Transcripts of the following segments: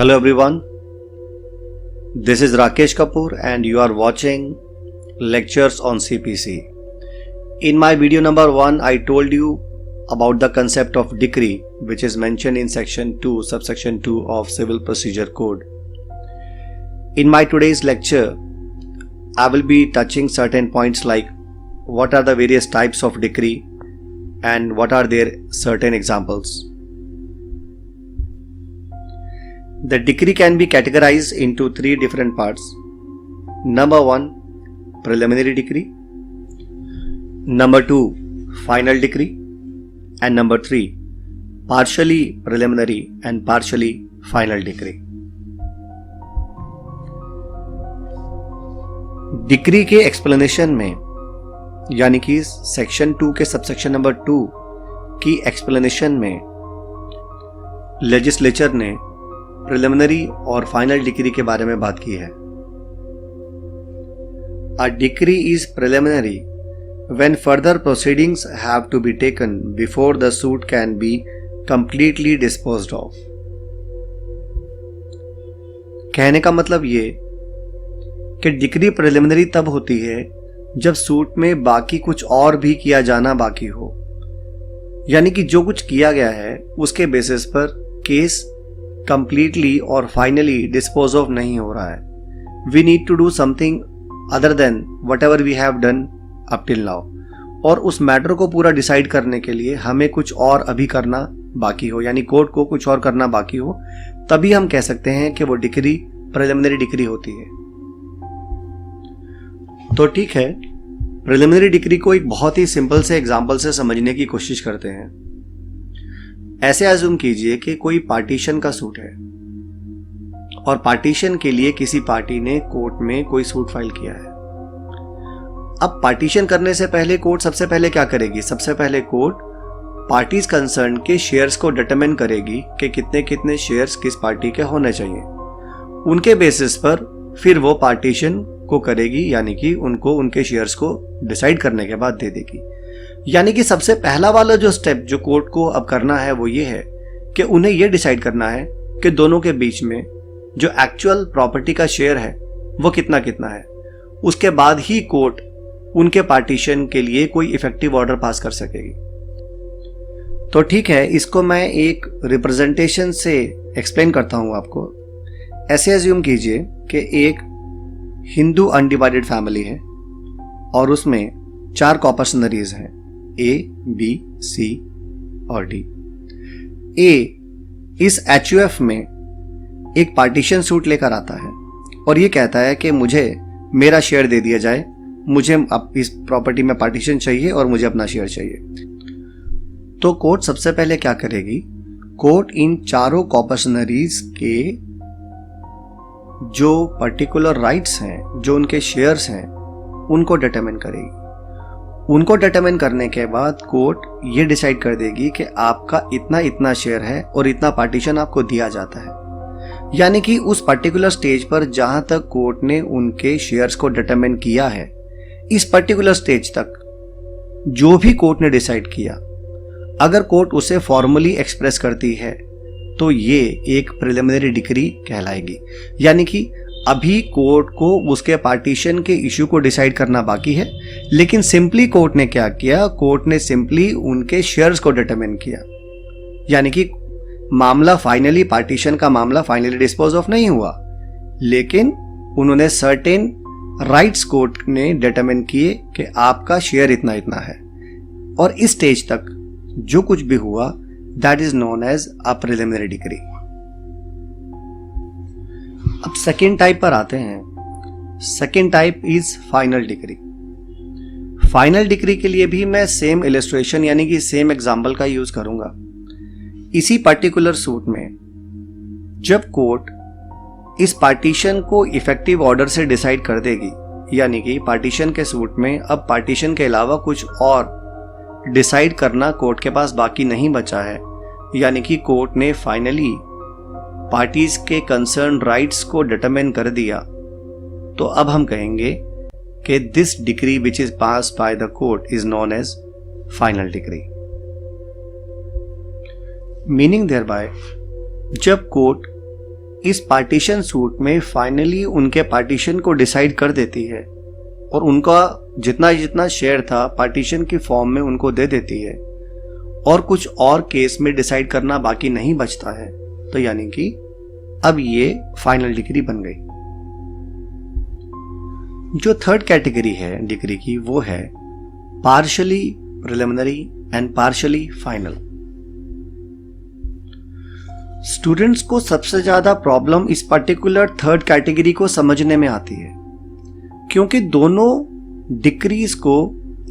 Hello everyone, this is Rakesh Kapoor and you are watching lectures on CPC. In my video number 1, I told you about the concept of decree which is mentioned in section 2, subsection 2 of Civil Procedure Code. In my today's lecture, I will be touching certain points like what are the various types of decree and what are their certain examples. The decree can be categorized into 3 different parts. Number 1, preliminary decree. Number 2, final decree. And number 3, partially preliminary and partially final decree. Decree के explanation में यानी कि section 2 के subsection number 2 की explanation में legislature ने preliminary और final decree के बारे में बात की है. A decree is preliminary when further proceedings have to be taken before the suit can be completely disposed of. कहने का मतलब ये कि डिक्री प्रिलिमिनरी तब होती है जब सूट में बाकी कुछ और भी किया जाना बाकी हो, यानी कि जो कुछ किया गया है उसके बेसिस पर केस कंप्लीटली और फाइनली डिस्पोज ऑफ नहीं हो रहा है. We need to do something other than whatever we have done up till now, और उस मैटर को पूरा डिसाइड करने के लिए हमें कुछ और अभी करना बाकी हो, यानी कोर्ट को कुछ और करना बाकी हो, तभी हम कह सकते हैं कि वो डिक्री प्रिलिमिनरी डिक्री होती है. तो ठीक है, प्रिलिमिनरी डिक्री को एक बहुत ही सिंपल से एग्जाम्पल से समझने की कोशिश करते हैं. ऐसे अज्यूम कीजिए कि कोई पार्टीशन का सूट है और पार्टीशन के लिए किसी पार्टी ने कोर्ट में कोई सूट फाइल किया है. अब पार्टीशन करने से पहले कोर्ट सबसे पहले क्या करेगी? सबसे पहले कोर्ट पार्टीज कंसर्न के शेयर्स को डिटरमाइन करेगी कि कितने कितने शेयर्स किस पार्टी के होने चाहिए. उनके बेसिस पर फिर वो पार्टीशन को करेगी, यानी कि उनको उनके शेयर्स को डिसाइड करने के बाद दे देगी. यानी कि सबसे पहला वाला जो स्टेप जो कोर्ट को अब करना है वो ये है कि उन्हें ये डिसाइड करना है कि दोनों के बीच में जो एक्चुअल प्रॉपर्टी का शेयर है वो कितना कितना है. उसके बाद ही कोर्ट उनके पार्टीशन के लिए कोई इफेक्टिव ऑर्डर पास कर सकेगी. तो ठीक है, इसको मैं एक रिप्रेजेंटेशन से एक्सप्लेन करता हूं आपको. ऐसे अज्यूम कीजिए कि एक हिंदू अनडिवाइडेड फैमिली है और उसमें 4 कॉपर्सनरीज हैं, ए, बी, सी और डी. ए इस HUF में एक पार्टीशन सूट लेकर आता है और ये कहता है कि मुझे मेरा शेयर दे दिया जाए, मुझे अब इस प्रॉपर्टी में पार्टीशन चाहिए और मुझे अपना शेयर चाहिए. तो कोर्ट सबसे पहले क्या करेगी? कोर्ट इन चारों कॉपर्सनरीज के जो पर्टिकुलर राइट्स हैं, जो उनके शेयर्स हैं, उनको डिटरमाइन करेगी. उनको डिटरमाइन करने के बाद कोर्ट ये डिसाइड कर देगी कि आपका इतना इतना शेयर है और इतना पार्टीशन आपको दिया जाता है. यानी कि उस पर्टिकुलर स्टेज पर जहां तक कोर्ट ने उनके शेयर्स को डिटरमाइन किया है, इस पर्टिकुलर स्टेज तक जो भी कोर्ट ने डिसाइड किया, अगर कोर्ट उसे फॉर्मली एक्सप्रेस करती है तो ये एक प्रिलिमिनरी डिक्री कहलाएगी. यानी कि अभी कोर्ट को उसके पार्टीशन के इशू को डिसाइड करना बाकी है, लेकिन सिंपली कोर्ट ने क्या किया? कोर्ट ने सिंपली उनके शेयर्स को डिटरमाइन किया. यानी कि मामला फाइनली, पार्टीशन का मामला फाइनली डिस्पोज ऑफ नहीं हुआ, लेकिन उन्होंने सर्टेन राइट्स कोर्ट ने डिटरमाइन किए कि आपका शेयर इतना इतना है, और इस स्टेज तक जो कुछ भी हुआ that is known as a preliminary decree. अब सेकेंड टाइप पर आते हैं. Second type is final decree. Final decree के लिए भी मैं सेम इलस्ट्रेशन यानी कि सेम एग्जांपल का यूज करूंगा. इसी पर्टिकुलर सूट में जब कोर्ट इस पार्टीशन को इफेक्टिव ऑर्डर से डिसाइड कर देगी, यानी कि पार्टीशन के सूट में अब पार्टीशन के अलावा कुछ और डिसाइड करना कोर्ट के पास बाकी नहीं बचा है, यानी कि कोर्ट ने फाइनली पार्टीज के कंसर्न राइट्स को डिटरमाइन कर दिया, तो अब हम कहेंगे कि this decree which is pass by the court is known as final decree. Meaning thereby जब कोर्ट इस पार्टीशन सूट में फाइनली उनके पार्टीशन को डिसाइड कर देती है और उनका जितना जितना शेयर था पार्टीशन की फॉर्म में उनको दे देती है और कुछ और केस में डिसाइड करना बाकी नहीं बचता है, तो यानी कि अब ये फाइनल डिक्री बन गई। जो थर्ड कैटेगरी है डिक्री की वो है partially preliminary and partially final. Students को सबसे ज्यादा प्रॉब्लम इस पर्टिकुलर थर्ड कैटेगरी को समझने में आती है, क्योंकि दोनों डिक्रीज को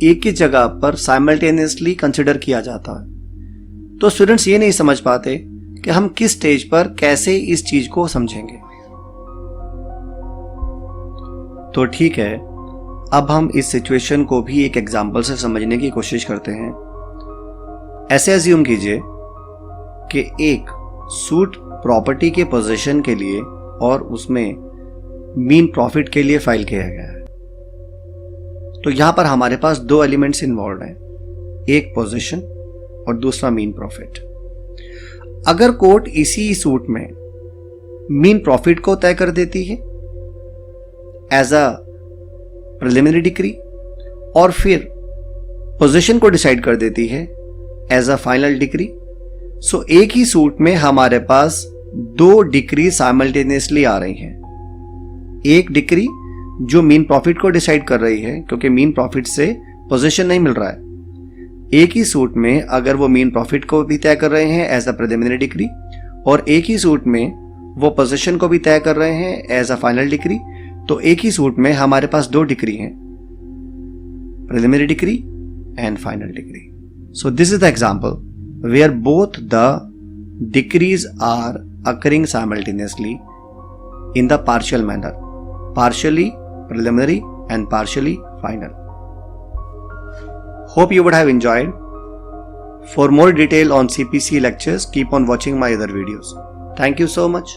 एक ही जगह पर साइमल्टेनियसली कंसिडर किया जाता है। तो स्टूडेंट्स ये नहीं समझ पाते कि हम किस स्टेज पर कैसे इस चीज को समझेंगे। तो ठीक है, अब हम इस सिचुएशन को भी एक एग्जांपल से समझने की कोशिश करते हैं। ऐसे अज्यूम कीजिए कि एक सूट प्रॉपर्टी के पोजीशन के लिए और उसमें मीन प्रॉफिट के लिए फाइल किया गया है। तो यहां पर हमारे पास दो एलिमेंट्स इन्वॉल्व हैं, एक पोजीशन और दूसरा मीन प्रॉफिट। अगर कोर्ट इसी सूट में मीन प्रॉफिट को तय कर देती है एज अ प्रिलिमिनरी डिक्री और फिर पोजीशन को डिसाइड कर देती है एज अ फाइनल डिक्री, सो एक ही सूट में हमारे पास दो डिक्री साइमल्टेनियसली आ रही हैं। एक डिक्री जो मीन प्रॉफिट को डिसाइड कर रही है, क्योंकि मीन प्रॉफिट से पोजीशन नहीं मिल रहा है। एक ही सूट में अगर वो मीन प्रॉफिट को भी तय कर रहे हैं एज अ प्रिलिमिनरी डिक्री और एक ही सूट में वो पोजीशन को भी तय कर रहे हैं एज अ फाइनल डिक्री, तो एक ही सूट में हमारे पास दो डिक्री हैं, preliminary decree and final decree. So this is the example where both the decrees are occurring simultaneously in the partial manner, partially preliminary and partially final. Hope you would have enjoyed. For more detail on CPC lectures, keep on watching my other videos. Thank you so much.